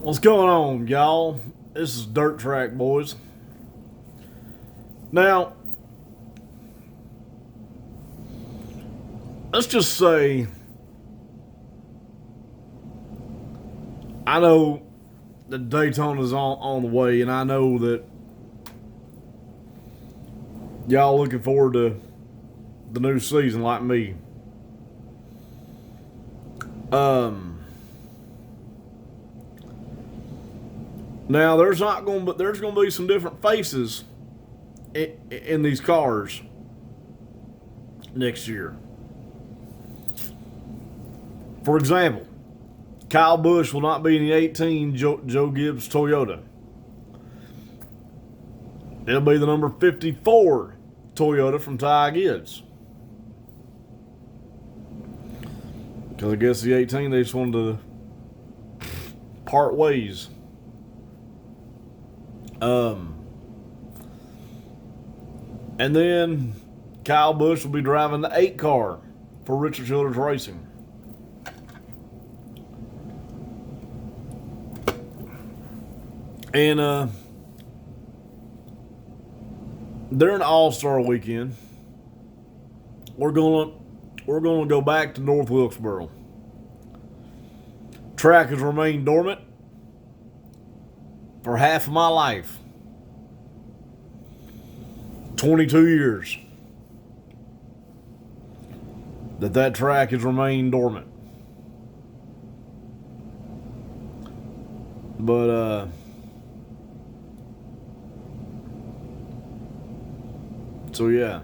What's going on, y'all? This is Dirt Track Boys. Now, let's just say I know that Daytona's on the way, and I know that y'all looking forward to the new season like me. Now there's going to be some different faces in these cars next year. For example, Kyle Busch will not be in the 18 Joe Gibbs Toyota. It'll be the number 54 Toyota from Ty Gibbs. Because I guess the 18, they just wanted to part ways. And then Kyle Busch will be driving the 8 car for Richard Childress Racing. And during the All-Star weekend, we're gonna go back to North Wilkesboro. Track has remained dormant for half of my life. 22 years that track has remained dormant. But so yeah,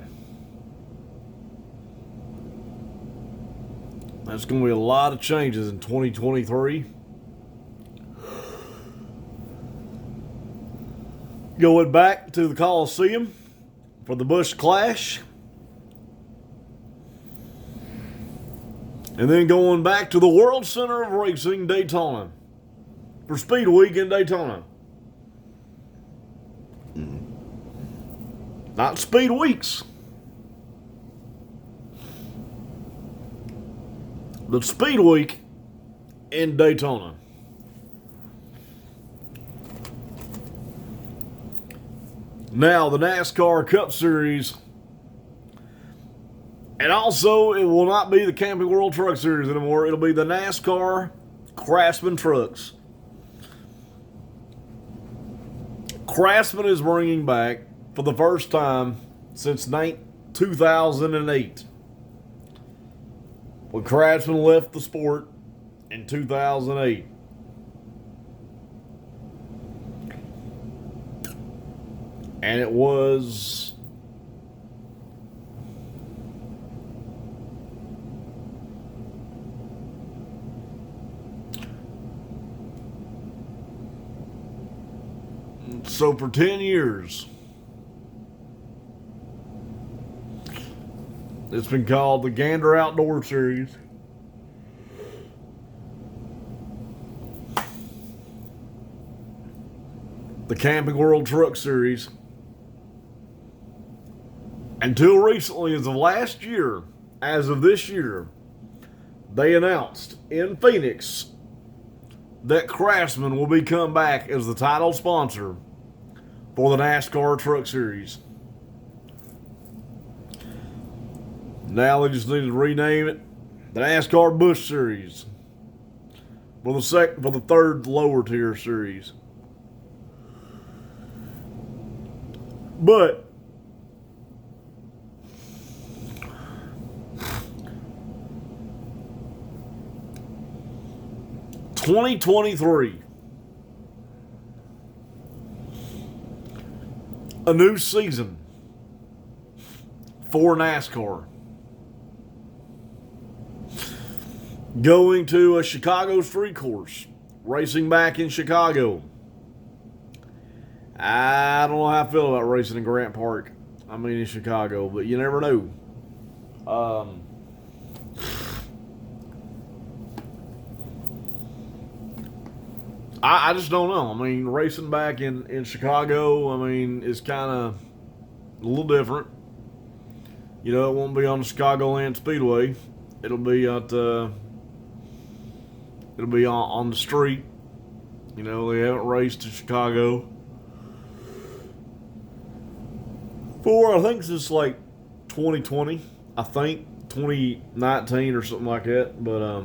there's going to be a lot of changes in 2023. Going back to the Coliseum for the Busch Clash. And then going back to the World Center of Racing, Daytona, for Speed Week in Daytona. Not Speed Weeks, but Speed Week in Daytona. Now, the NASCAR Cup Series, and also it will not be the Camping World Truck Series anymore. It'll be the NASCAR Craftsman Trucks. Craftsman is bringing back, for the first time since 2008, when Craftsman left the sport in 2008. And it was so for 10 years it's been called the Gander Outdoor Series. The Camping World Truck Series. Until recently, as of this year, they announced in Phoenix that Craftsman will become back as the title sponsor for the NASCAR Truck Series. Now they just need to rename it the NASCAR Busch Series for the third lower tier series. But 2023, a new season for NASCAR. Going to a Chicago street course, racing back in Chicago. I don't know how I feel about racing in Grant Park. I mean, in Chicago, but you never know. I just don't know. I mean, racing back in Chicago, I mean, is kind of a little different. You know, it won't be on the Chicagoland Speedway. It'll be on the street You know, they haven't raced in Chicago for, I think since like 2020. I think 2019 or something like that. But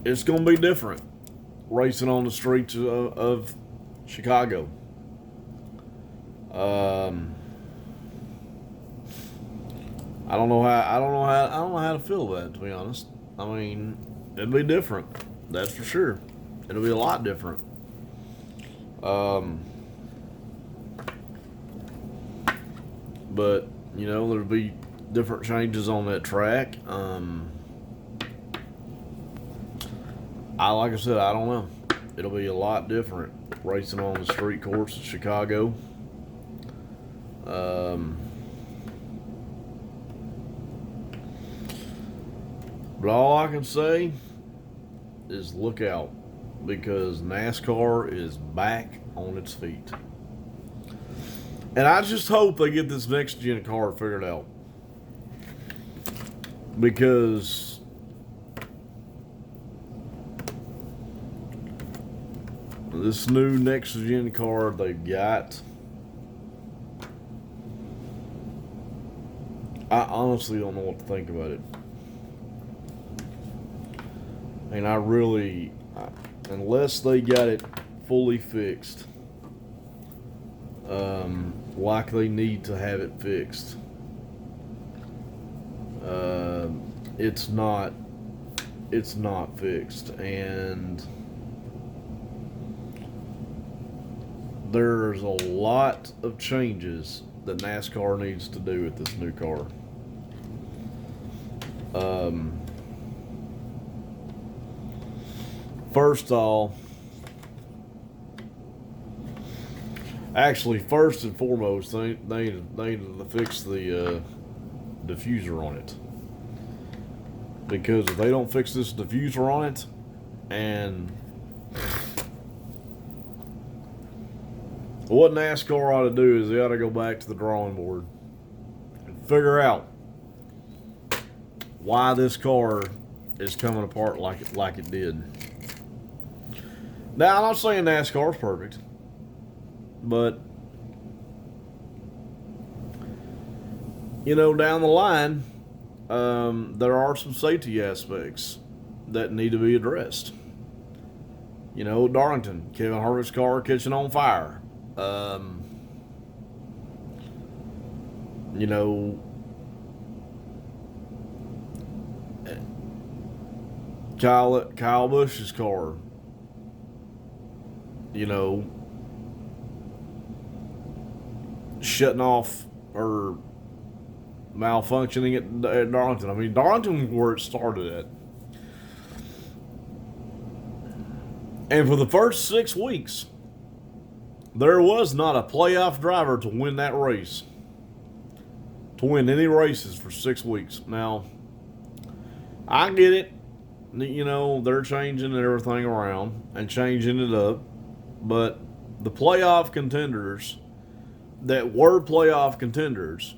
it's going to be different racing on the streets of Chicago. I don't know how to feel about it, to be honest. I mean, it'll be different. That's for sure. It'll be a lot different. But you know, there'll be different changes on that track. Like I said, I don't know. It'll be a lot different racing on the street course in Chicago. But all I can say is look out, because NASCAR is back on its feet. And I just hope they get this next gen car figured out, because this new next gen car they've got, I honestly don't know what to think about it. And I really, unless they got it fully fixed, like they need to have it fixed, it's not fixed. And there's a lot of changes that NASCAR needs to do with this new car. First and foremost, they need to fix the diffuser on it. Because if they don't fix this diffuser on it, and what NASCAR ought to do is they ought to go back to the drawing board and figure out why this car is coming apart like it did. Now, I'm not saying NASCAR's perfect, but you know, down the line, there are some safety aspects that need to be addressed. You know, Darlington, Kevin Harvick's car catching on fire. You know, Kyle Busch's car, you know, shutting off or malfunctioning at Darlington. I mean, Darlington was where it started at. And for the first 6 weeks, there was not a playoff driver to win that race. To win any races for 6 weeks. Now, I get it. You know, they're changing everything around and changing it up. But the playoff contenders that were playoff contenders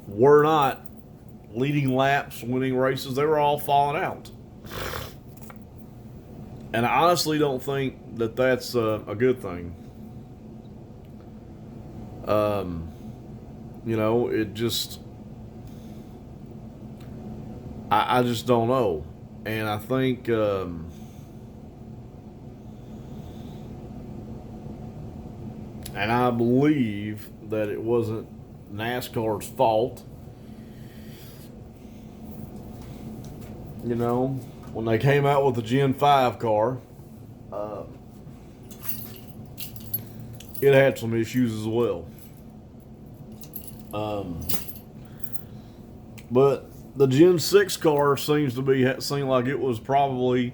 were not leading laps, winning races. They were all falling out. And I honestly don't think that that's a good thing. You know, it just... I just don't know. And I think... and I believe that it wasn't NASCAR's fault. You know, when they came out with the Gen 5 car, it had some issues as well. But the Gen 6 car seemed like it was probably,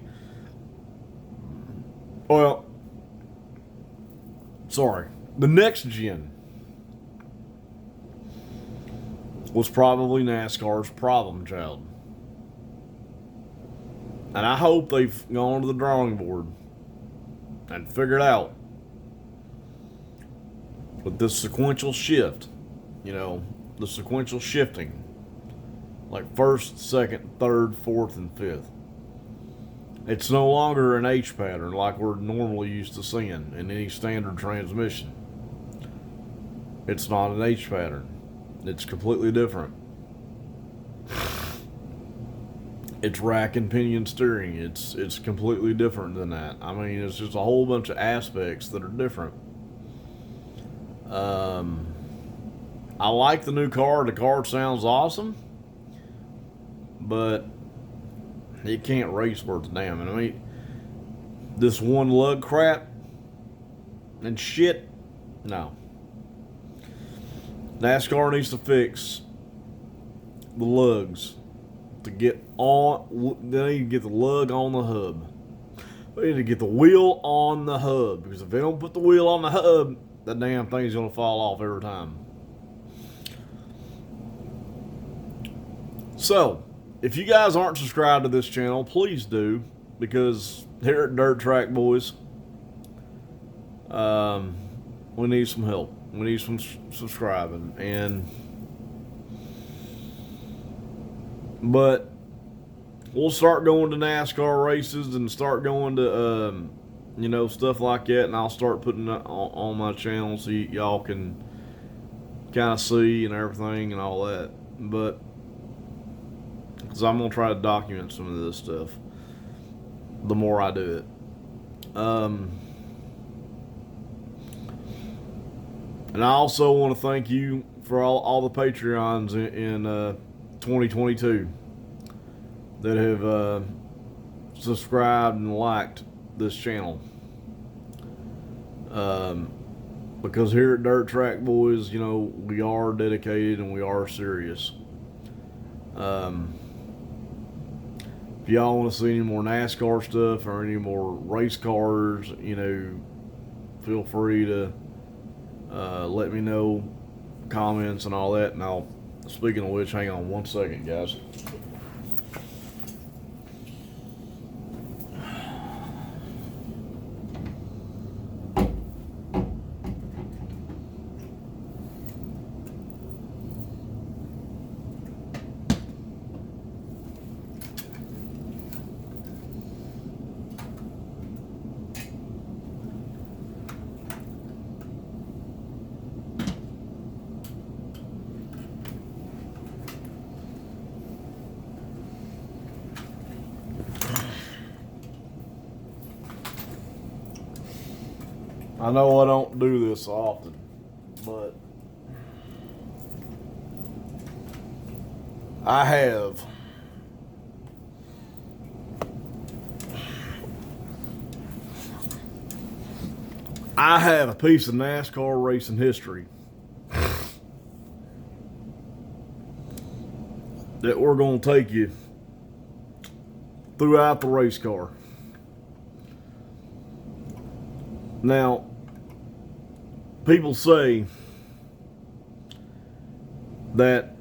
well, sorry, the next gen was probably NASCAR's problem child. And I hope they've gone to the drawing board and figured out with this sequential shift, you know, the sequential shifting, like first, second, third, fourth, and fifth. It's no longer an H pattern like we're normally used to seeing in any standard transmission. It's not an H pattern. It's completely different. It's rack and pinion steering. It's completely different than that. I mean, it's just a whole bunch of aspects that are different. I like the new car. The car sounds awesome, but it can't race worth a damn. And I mean, this one lug crap and shit, no. NASCAR needs to fix the lugs to get on. They need to get the lug on the hub. They need to get the wheel on the hub, because if they don't put the wheel on the hub, that damn thing's gonna fall off every time. So, if you guys aren't subscribed to this channel, please do, because here at Dirt Track Boys, we need some help. We need some subscribing, but we'll start going to NASCAR races and start going to stuff like that, and I'll start putting it on my channel so y'all can kind of see and everything and all that. But because I'm gonna try to document some of this stuff the more I do it. And I also want to thank you for all the Patreons in 2022 that have subscribed and liked this channel. Because here at Dirt Track Boys, we are dedicated and we are serious. If y'all want to see any more NASCAR stuff or any more race cars, feel free to let me know, comments and all that. And speaking of which, hang on one second, guys. I know I don't do this often, but I have. I have a piece of NASCAR racing history that we're going to take you throughout the race car. Now, people say that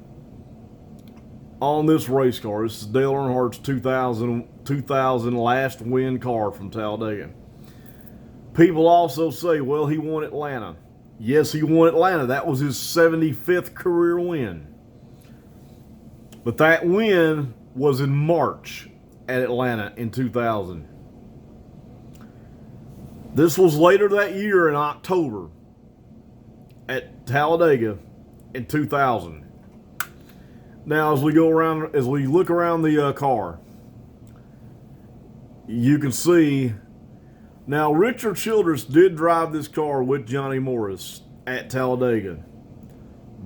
on this race car, this is Dale Earnhardt's 2000 last win car from Talladega. People also say, well, he won Atlanta. Yes, he won Atlanta. That was his 75th career win. But that win was in March at Atlanta in 2000. This was later that year in October at Talladega in 2000. Now, as we look around the car, you can see. Now, Richard Childress did drive this car with Johnny Morris at Talladega,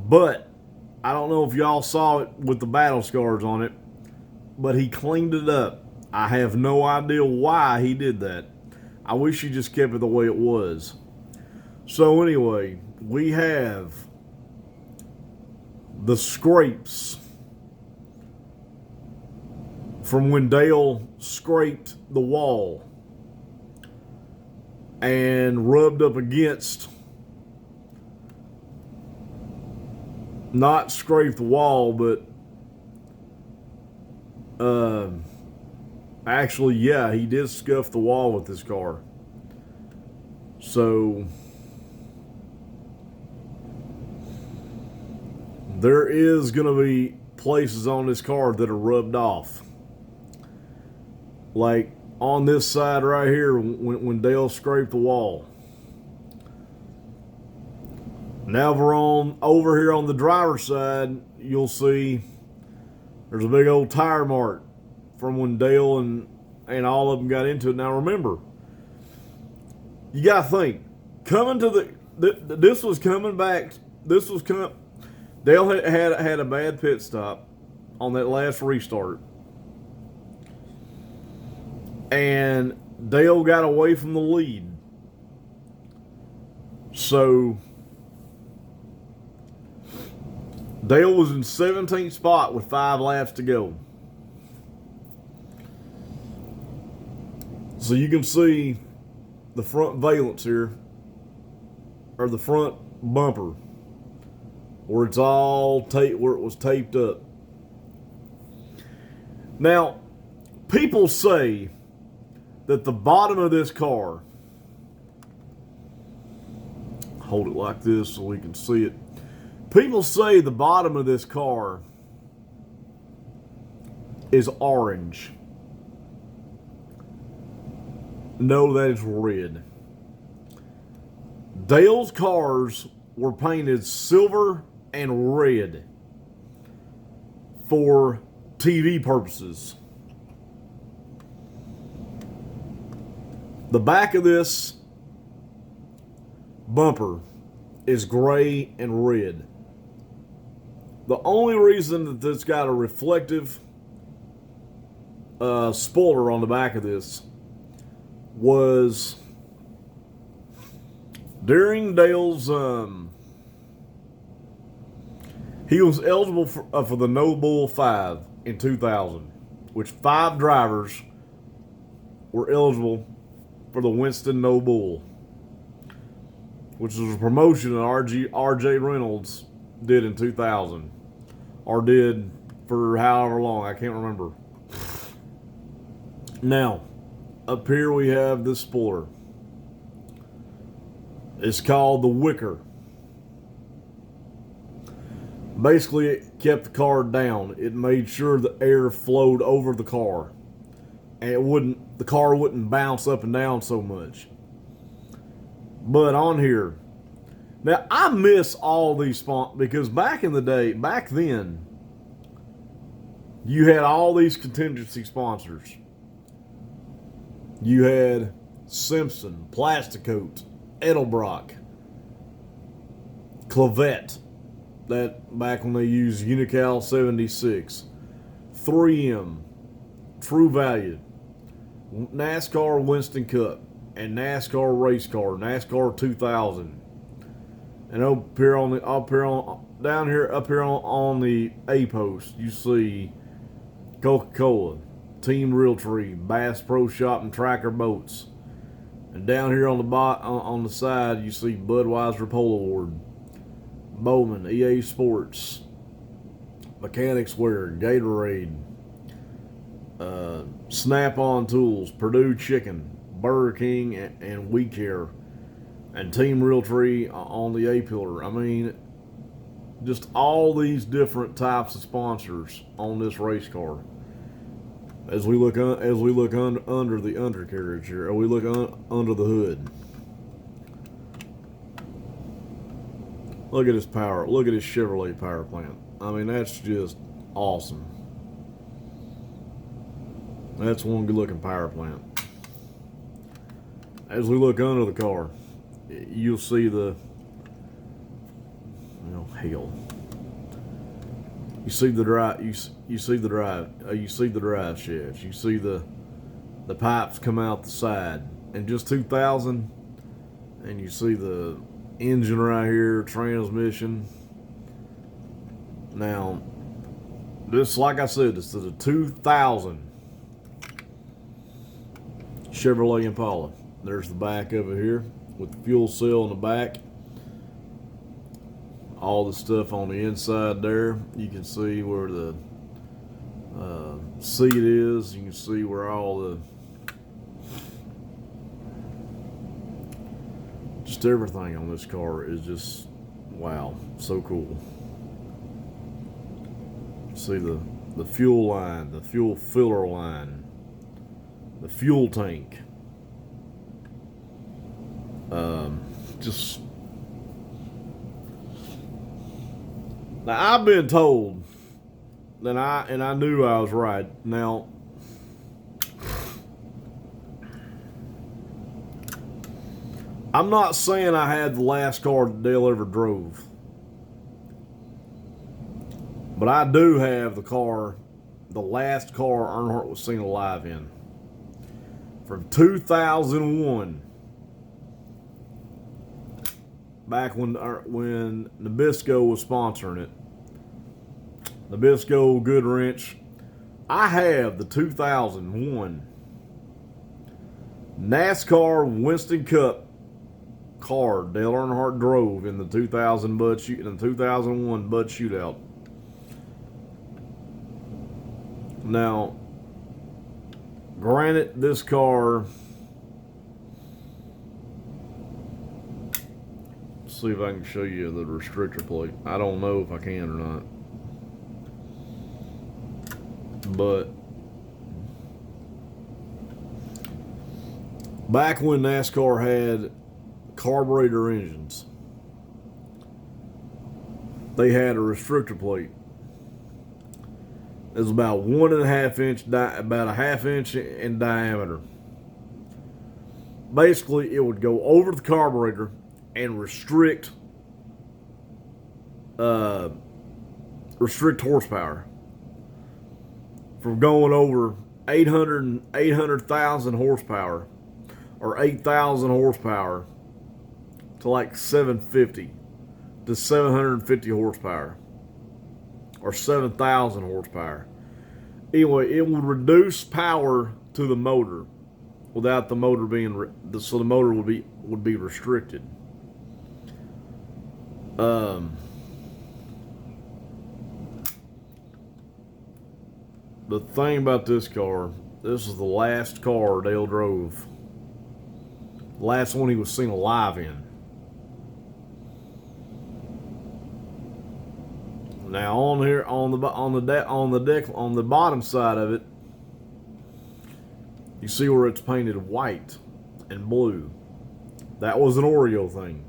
but I don't know if y'all saw it with the battle scars on it, but he cleaned it up. I have no idea why he did that. I wish he just kept it the way it was. So anyway, we have the scrapes from when Dale scraped the wall and rubbed up against, not scraped the wall, but actually, yeah, he did scuff the wall with this car. So there is going to be places on this car that are rubbed off. Like on this side right here when Dale scraped the wall. Now we're on over here on the driver's side. You'll see there's a big old tire mark from when Dale and all of them got into it. Now remember, you got to think, coming to this was coming back. This was coming. Dale had a bad pit stop on that last restart, and Dale got away from the lead. So Dale was in 17th spot with 5 laps to go. So you can see the front valence here, or the front bumper, where it's all taped, where it was taped up. Now, people say that the bottom of this car, hold it like this so we can see it. People say the bottom of this car is orange. No, that is red. Dale's cars were painted silver and red for TV purposes. The back of this bumper is gray and red. The only reason that it's got a reflective spoiler on the back of this was during Dale's he was eligible for the No Bull 5 in 2000, which 5 drivers were eligible for the Winston No Bull, which was a promotion that R.J. Reynolds did in 2000, or did for however long, I can't remember. Now, up here we have this spoiler. It's called the wicker. Basically, it kept the car down. It made sure the air flowed over the car, and the car wouldn't bounce up and down so much. But on here, now I miss all these sponsors, because back then, you had all these contingency sponsors. You had Simpson, Plasticoat, Edelbrock, Clavette, that back when they used Unical 76, 3M, True Value, NASCAR Winston Cup, and NASCAR Race Car, NASCAR 2000. And up here on the A post, you see Coca-Cola, Team Realtree, Bass Pro Shop, and Tracker Boats. And down here on the side, you see Budweiser Polo Award, Bowman, EA Sports, Mechanics Wear, Gatorade, Snap-on Tools, Purdue Chicken, Burger King, and We Care, and Team Realtree on the A-pillar. I mean, just all these different types of sponsors on this race car. As we look under the undercarriage here, or we look under the hood. Look at this power. Look at this Chevrolet power plant. I mean, that's just awesome. That's one good looking power plant. As we look under the car, you'll see the, hell. You see the drive. You see the drive. You see the drive shafts. You see the pipes come out the side. And just 2000, and you see the engine right here, transmission. Now, this, like I said, this is a 2000 Chevrolet Impala. There's the back of it here with the fuel cell in the back. All the stuff on the inside there. You can see where the seat is. You can see where all the, just everything on this car is just, wow, so cool. See the fuel line, the fuel filler line. the fuel tank. Just now, I've been told that I knew I was right. Now, I'm not saying I had the last car that Dale ever drove, but I do have the last car Earnhardt was seen alive in, from 2001. Back when Nabisco was sponsoring it. Nabisco, Goodwrench. I have the 2001 NASCAR Winston Cup car Dale Earnhardt drove in the 2001 Bud Shootout. Now, granted, this car, see if I can show you the restrictor plate. I don't know if I can or not. But back when NASCAR had carburetor engines, they had a restrictor plate. It was about 1.5 inch, about a half inch in diameter. Basically, it would go over the carburetor and restrict horsepower from going over 800,000 horsepower or 8,000 horsepower to like 750 to 750 horsepower or 7,000 horsepower. Anyway, it would reduce power to the motor without the motor being so the motor would be restricted. The thing about this car, this is the last car Dale drove. Last one he was seen alive in. Now on here on the bottom side of it, you see where it's painted white and blue. That was an Oreo thing,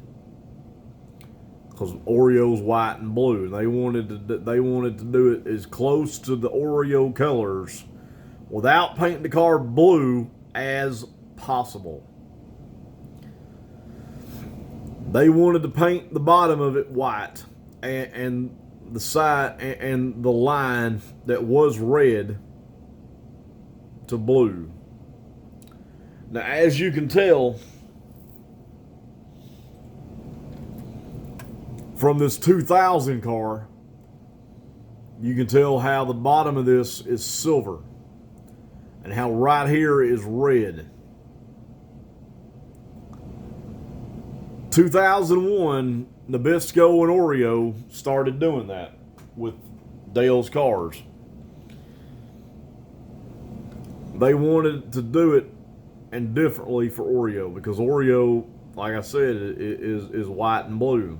because Oreo's white and blue. They wanted to do it as close to the Oreo colors without painting the car blue as possible. They wanted to paint the bottom of it white and the side and the line that was red to blue. Now, as you can tell from this 2000 car, you can tell how the bottom of this is silver and how right here is red. 2001, Nabisco and Oreo started doing that with Dale's cars. They wanted to do it and differently for Oreo, because Oreo, like I said, is white and blue.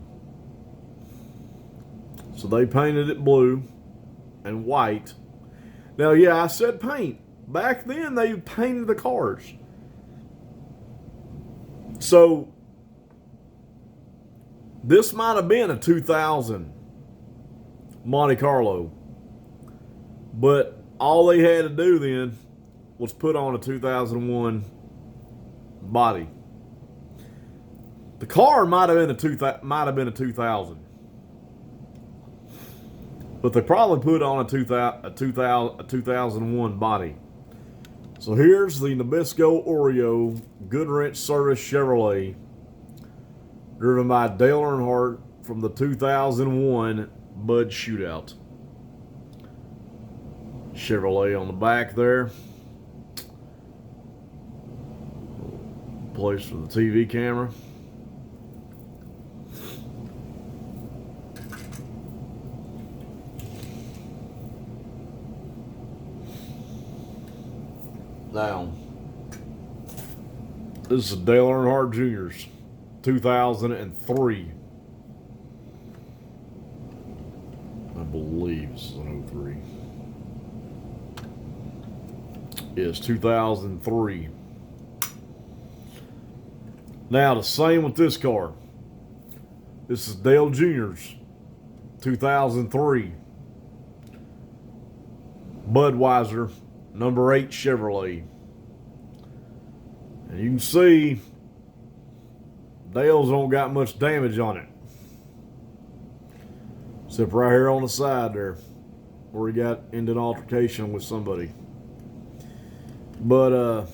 So they painted it blue and white. Now, yeah, I said paint. Back then, they painted the cars. So this might have been a 2000 Monte Carlo, but all they had to do then was put on a 2001 body. The car might have been a 2000, but they probably put on a 2001 body. So here's the Nabisco Oreo Goodwrench Service Chevrolet, driven by Dale Earnhardt from the 2001 Bud Shootout. Chevrolet on the back there. Place for the TV camera. Now, this is Dale Earnhardt Jr.'s 2003. I believe this is an 03. is 2003. Now, the same with this car. This is Dale Jr.'s 2003 Budweiser number 8 Chevrolet. And you can see Dale's don't got much damage on it. Except right here on the side there, where he got into an altercation with somebody. But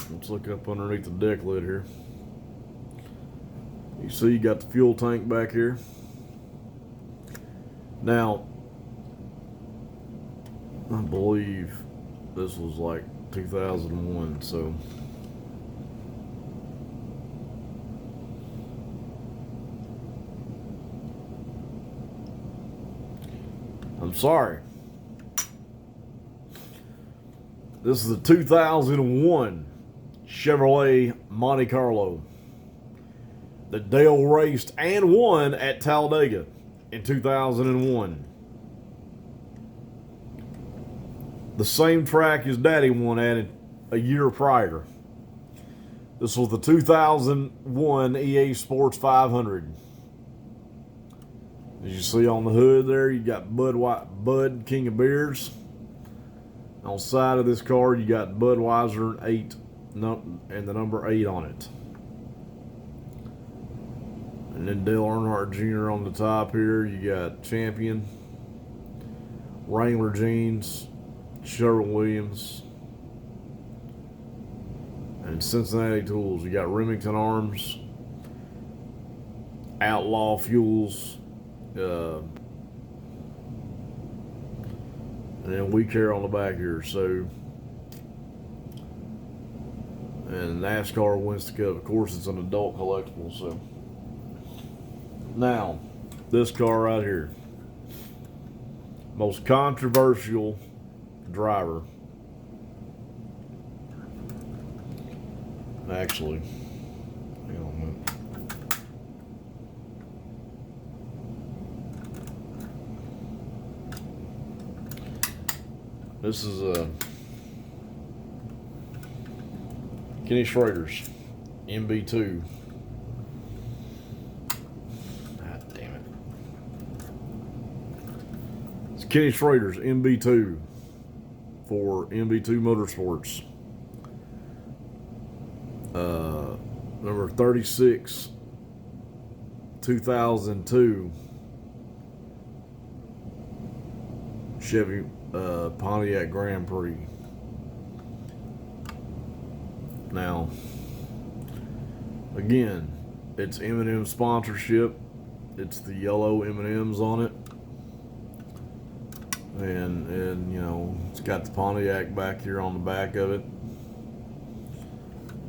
let's look up underneath the deck lid here. You see you got the fuel tank back here. Now, I believe this was like 2001, so I'm sorry. This is a 2001 Chevrolet Monte Carlo that Dale raced and won at Talladega in 2001. The same track his daddy won at a year prior. This was the 2001 EA Sports 500. As you see on the hood there, you got Bud King of Beers. On the side of this car, you got Budweiser 8 and the number 8 on it. And then Dale Earnhardt Jr. on the top here. You got Champion, Wrangler jeans, Sherwin-Williams, and Cincinnati Tools. You got Remington Arms, Outlaw Fuels, and then We Care on the back here. So, and NASCAR wins the cup. Of course, it's an adult collectible. So, now this car right here, most controversial driver. Actually, hang on a minute. This is Kenny Schrader's MB2. God damn it. It's Kenny Schrader's MB2 for MB2 Motorsports. Number 36, 2002 Chevy Pontiac Grand Prix. Now, again, it's M&M sponsorship. It's the yellow M&Ms on it, and you know, it's got the Pontiac back here on the back of it.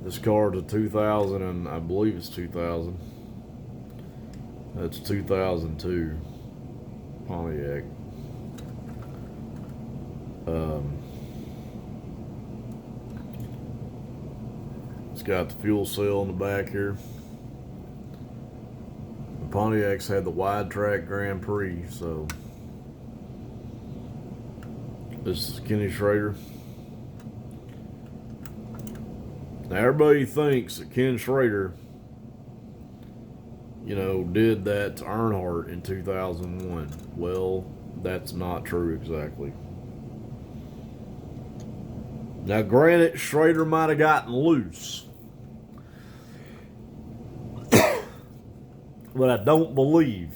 This car's a 2000, and I believe it's 2000. That's 2002 Pontiac. It's got the fuel cell in the back here. The Pontiacs had the wide track Grand Prix, so this is Kenny Schrader. Now everybody thinks that Ken Schrader, you know, did that to Earnhardt in 2001. Well, that's not true exactly. Now, granted, Schrader might have gotten loose, but I don't believe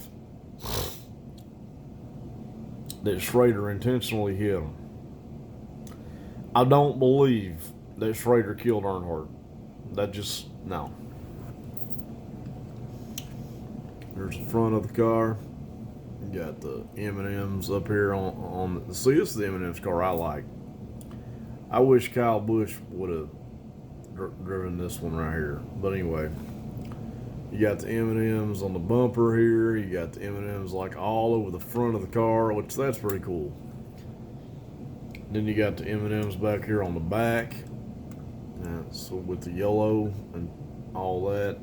that Schrader intentionally hit him. I don't believe that Schrader killed Earnhardt. That just, no. There's the front of the car. You got the M&Ms up here on the, see, this is the M&Ms car I like. I wish Kyle Busch would have driven this one right here. But anyway, you got the M&Ms on the bumper here. You got the M&Ms like all over the front of the car, which that's pretty cool. Then you got the M&Ms back here on the back. So with the yellow and all that.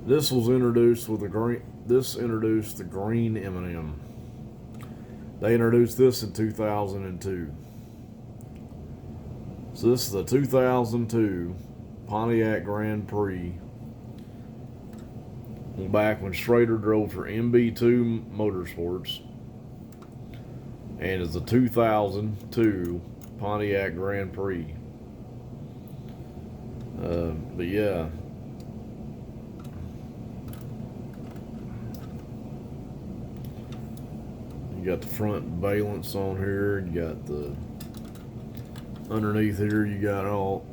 This was introduced with the green. This introduced the green M&M. They introduced this in 2002. So this is the 2002 Pontiac Grand Prix. Back when Schrader drove for MB2 Motorsports. And it's the 2002 Pontiac Grand Prix. But yeah. You got the front valance on here. You got the underneath here. You got all.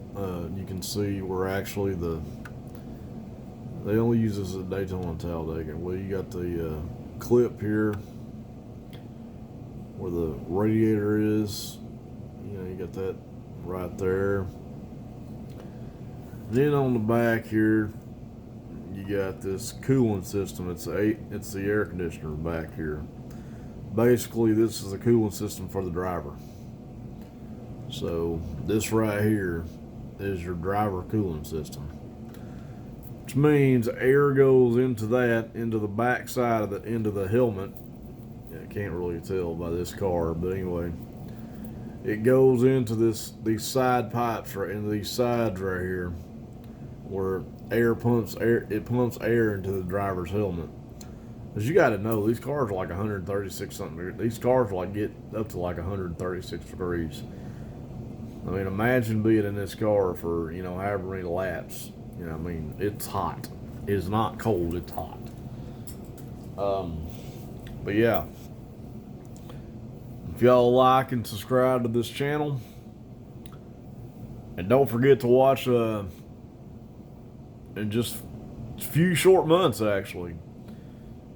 You can see where actually they only use this at Daytona and Talladega. Well, you got the clip here where the radiator is. You know, you got that right there. Then on the back here, you got this cooling system. It's the air conditioner back here. Basically, this is a cooling system for the driver. So this right here is your driver cooling system, which means air goes into the back side of the helmet. I can't really tell by this car, but anyway, it goes into these side pipes right into these sides right here, where it pumps air into the driver's helmet. Because you got to know, these cars are like 136 something. These cars like get up to like 136 degrees. I mean, imagine being in this car for, you know, however many laps. You know, I mean, it's hot. It's not cold, it's hot. But yeah. If y'all like and subscribe to this channel. And don't forget to watch in just a few short months actually.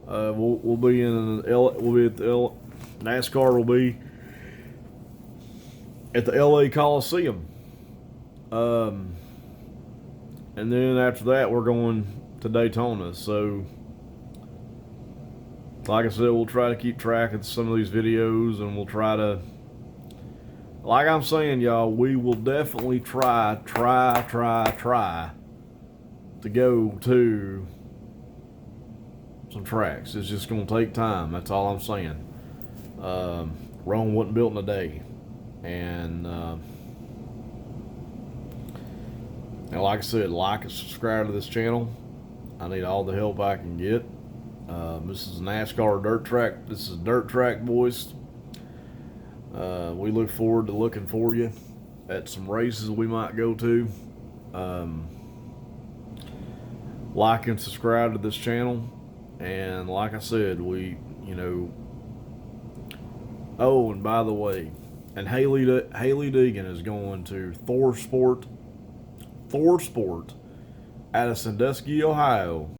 We'll be in NASCAR will be at the LA Coliseum. And then after that we're going to Daytona. So like I said, we'll try to keep track of some of these videos, and we'll try to, like I'm saying, y'all, we will definitely try to go to some tracks. It's just going to take time. That's all I'm saying. Rome wasn't built in a day. And like I said, like and subscribe to this channel. I need all the help I can get. This is NASCAR Dirt Track. This is Dirt Track Boys. We look forward to looking for you at some races we might go to. Like and subscribe to this channel. And like I said, oh, and by the way, and Haley Deegan is going to Thor Sport out of Sandusky, Ohio.